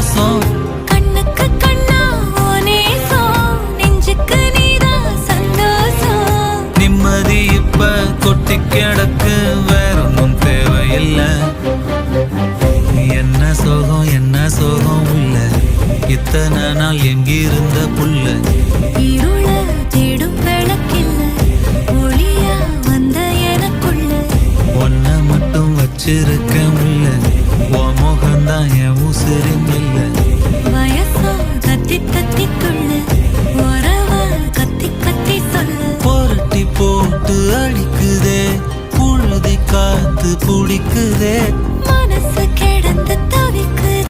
பாசம். கண்ணுக்கு கண்ணா நேசம், நெஞ்சுக்கு நீதான் சந்தோஷம். நிம்மதி இப்ப கொட்டி கிடக்கு, வேற ஒன்றும் தேவையில்லை. என்ன சோகம் உள்ள, இத்தனை நாள் எங்கிருந்த புள்ள. இருள தேடும் விளக்கில்ல, ஒளியா வந்த எனக்குள்ள. ஒன்ன மட்டும் வச்சிருக்க முல்ல, உன் முகம்தான் என் உசிரின்